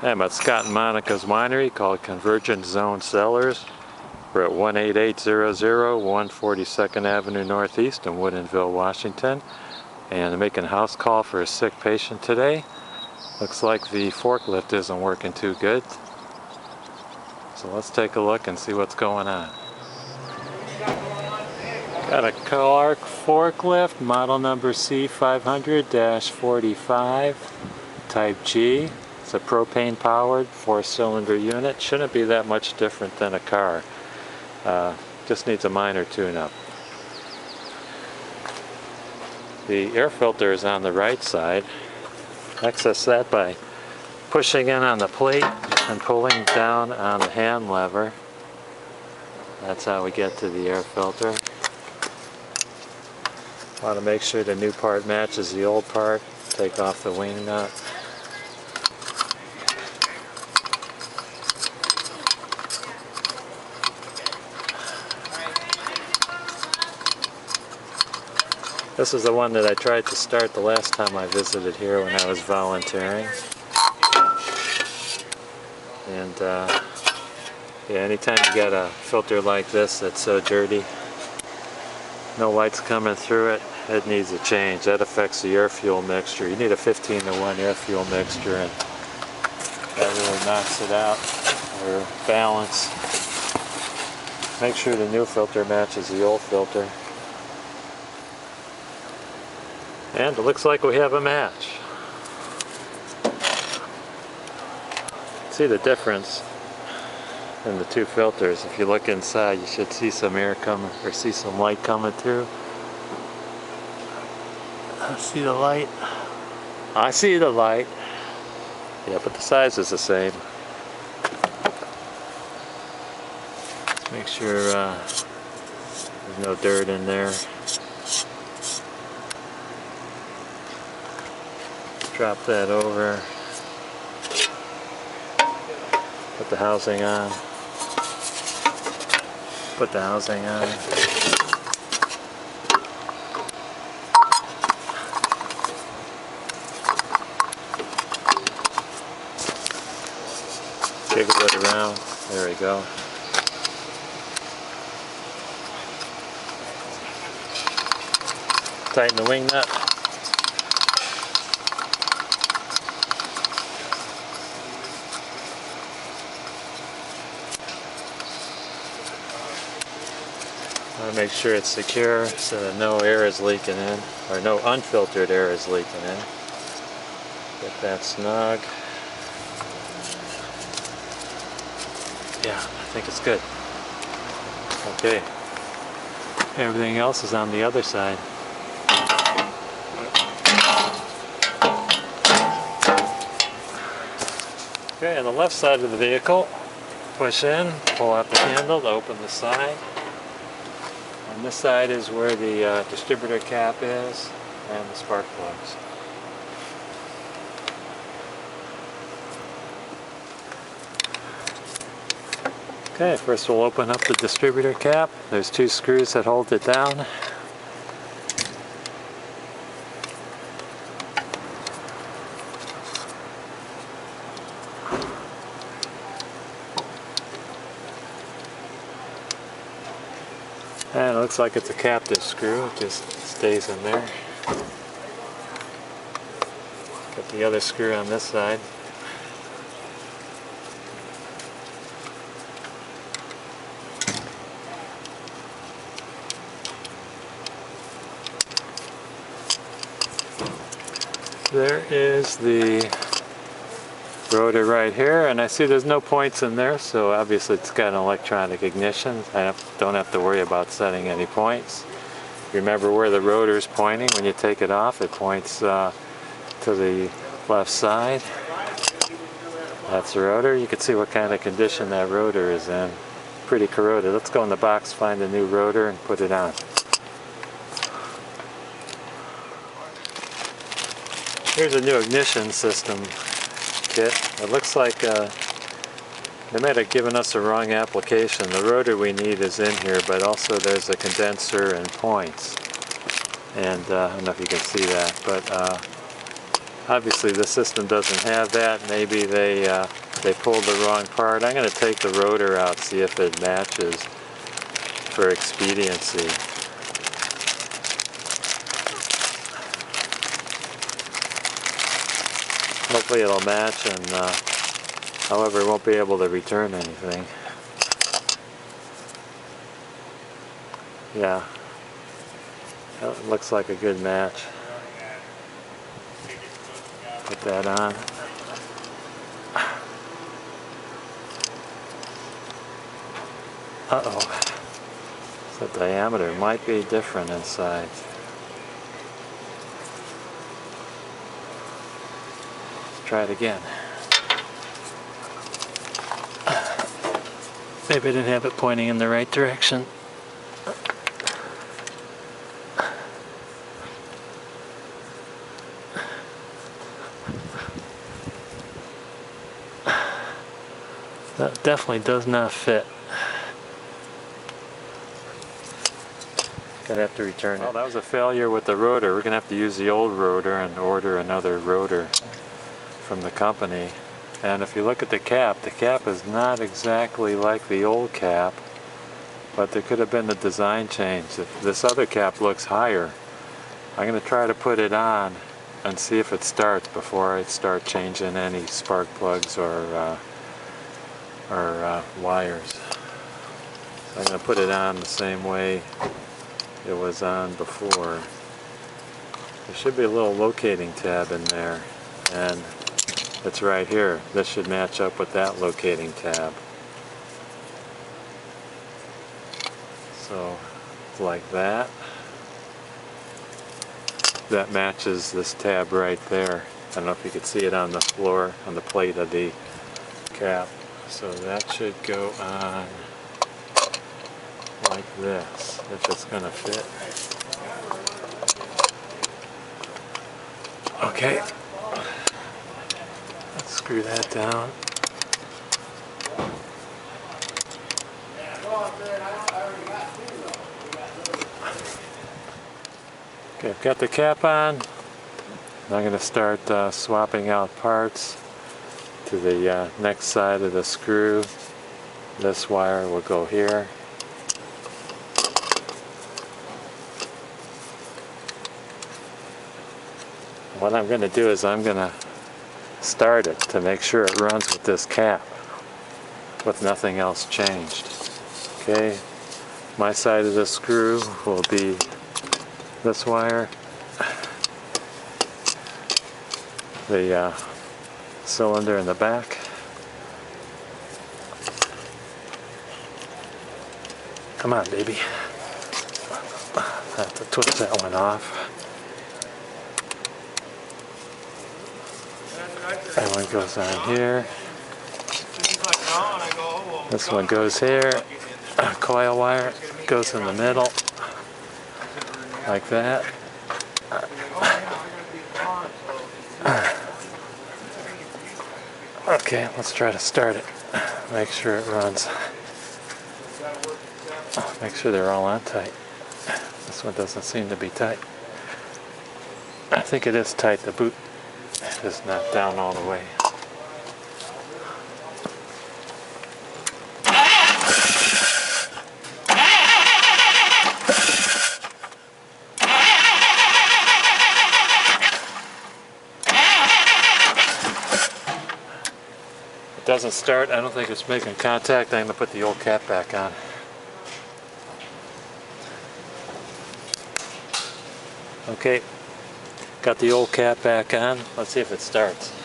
I'm at Scott and Monica's winery called Convergence Zone Cellars. We're at 18800 142nd Avenue Northeast in Woodinville, Washington. And I'm making a house call for a sick patient today. Looks like the forklift isn't working too good. So let's take a look and see what's going on. Got a Clark forklift, model number C500-45, type G. It's a propane powered 4-cylinder unit. Shouldn't be that much different than a car. Just needs a minor tune-up. The air filter is on the right side. Access that by pushing in on the plate and pulling down on the hand lever. That's how we get to the air filter. Want to make sure the new part matches the old part. Take off the wing nut. This is the one that I tried to start the last time I visited here when I was volunteering. And yeah, anytime you got a filter like this that's so dirty, no light's coming through it, it needs a change. That affects the air-fuel mixture. You need a 15-to-1 air-fuel mixture, and that really knocks it out, or balance. Make sure the new filter matches the old filter. And it looks like we have a match. See the difference in the two filters. If you look inside, you should see some air coming, or see some light coming through. See the light? I see the light. Yeah, but the size is the same. Let's make sure there's no dirt in there. Drop that over. Put the housing on. Put the housing on. Jiggle it around. There we go. Tighten the wing nut. Make sure it's secure so that no air is leaking in, or no unfiltered air is leaking in. Get that snug. Yeah, I think it's good. Okay. Everything else is on the other side. Okay, on the left side of the vehicle, push in, pull out the handle to open the side. On this side is where the distributor cap is and the spark plugs. Okay, first we'll open up the distributor cap. There's two screws that hold it down. And it looks like it's a captive screw, it just stays in there. Got the other screw on this side. There is the rotor right here, and I see there's no points in there, so obviously it's got an electronic ignition. I don't have to worry about setting any points. Remember where the rotor is pointing. When you take it off, it points to the left side. That's the rotor. You can see what kind of condition that rotor is in. Pretty corroded. Let's go in the box, find a new rotor, and put it on. Here's a new ignition system kit. It looks like they might have given us the wrong application. The rotor we need is in here, but also there's a condenser and points. And I don't know if you can see that, but Obviously the system doesn't have that. Maybe they pulled the wrong part. I'm going to take the rotor out, see if it matches for expediency. Hopefully it'll match, and however, it won't be able to return anything. Yeah, that looks like a good match. Put that on. Uh-oh. The diameter might be different inside. Let's try it again. Maybe I didn't have it pointing in the right direction. That definitely does not fit. Gonna have to return it. Oh, that was a failure with the rotor. We're gonna have to use the old rotor and order another rotor from the company. And if you look at the cap is not exactly like the old cap, but there could have been a design change. This other cap looks higher. I'm gonna try to put it on and see if it starts before I start changing any spark plugs or wires. So I'm going to put it on the same way it was on before. There should be a little locating tab in there, and it's right here. This should match up with that locating tab. So like that. That matches this tab right there. I don't know if you could see it on the floor, on the plate of the cap. So that should go on like this, if it's going to fit. Okay, let's screw that down. Okay, I've got the cap on. I'm going to start swapping out parts to the next side of the screw. This wire will go here. What I'm going to do is I'm going to start it to make sure it runs with this cap, with nothing else changed. Okay, my side of the screw will be this wire. The cylinder in the back. Come on, baby. I have to twist that one off. That one goes on here. This one goes here. Coil wire goes in the middle, like that. Okay, let's try to start it. Make sure it runs. Make sure they're all on tight. This one doesn't seem to be tight. I think it is tight. The boot is not down all the way. Doesn't start. I don't think it's making contact. I'm going to put the old cap back on. Okay, got the old cap back on. Let's see if it starts.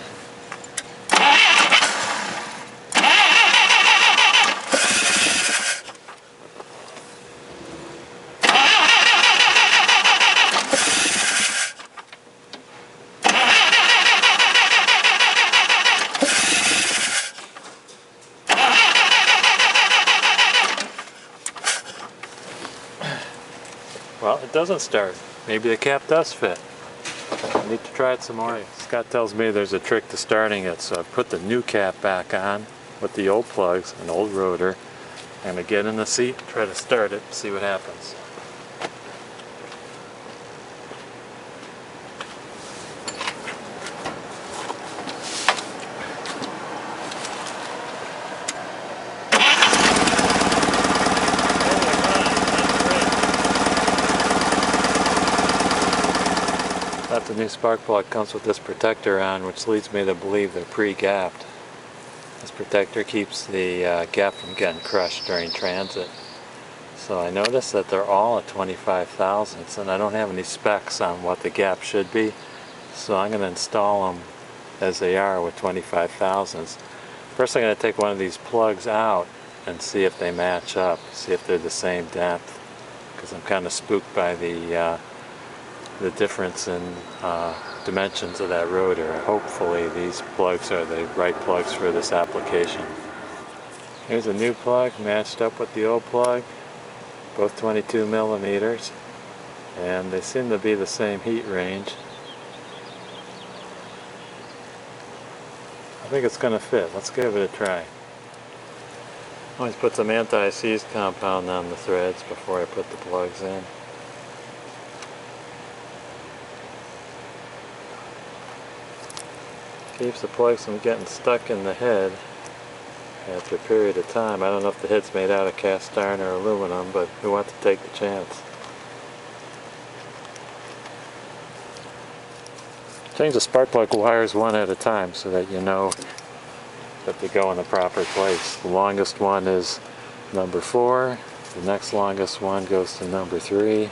Well, it doesn't start. Maybe the cap does fit. I need to try it some more. Scott tells me there's a trick to starting it, so I put the new cap back on with the old plugs, an old rotor. I'm going to get in the seat, try to start it, see what happens. the new spark plug comes with this protector on, which leads me to believe they're pre-gapped. This protector keeps the gap from getting crushed during transit. So I noticed that they're all at 25 thousandths, and I don't have any specs on what the gap should be, so I'm going to install them as they are with 25 thousandths. First I'm going to take one of these plugs out and see if they match up, see if they're the same depth, because I'm kind of spooked by the difference in dimensions of that rotor. Hopefully these plugs are the right plugs for this application. Here's a new plug matched up with the old plug, both 22 millimeters, and they seem to be the same heat range. I think it's going to fit. Let's give it a try. Always put some anti-seize compound on the threads before I put the plugs in. Keeps the plugs from getting stuck in the head after a period of time. I don't know if the head's made out of cast iron or aluminum, but we want to take the chance. Change the spark plug wires one at a time so that you know that they go in the proper place. The longest one is number 4, the next longest one goes to number 3.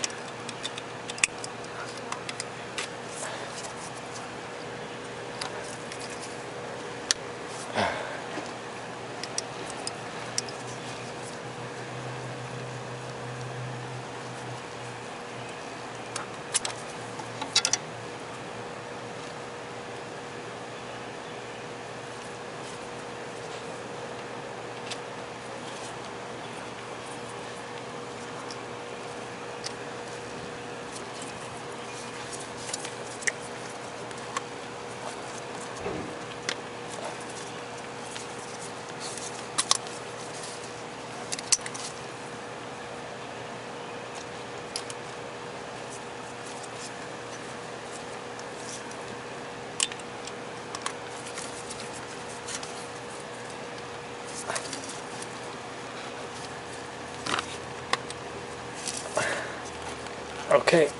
Okay,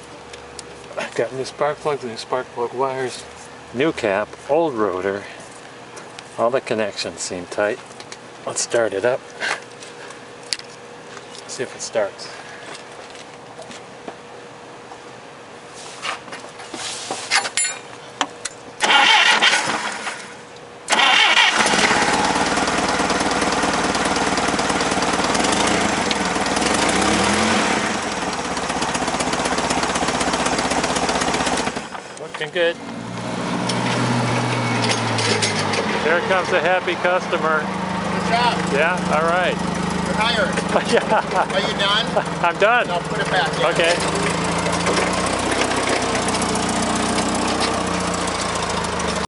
I've got new spark plugs, new spark plug wires, new cap, old rotor. All the connections seem tight. Let's start it up. See if it starts. Good. There comes a happy customer. Good job. Yeah, all right. You're hired. Yeah. Are you done? I'm done. No, put it back. Yeah. Okay.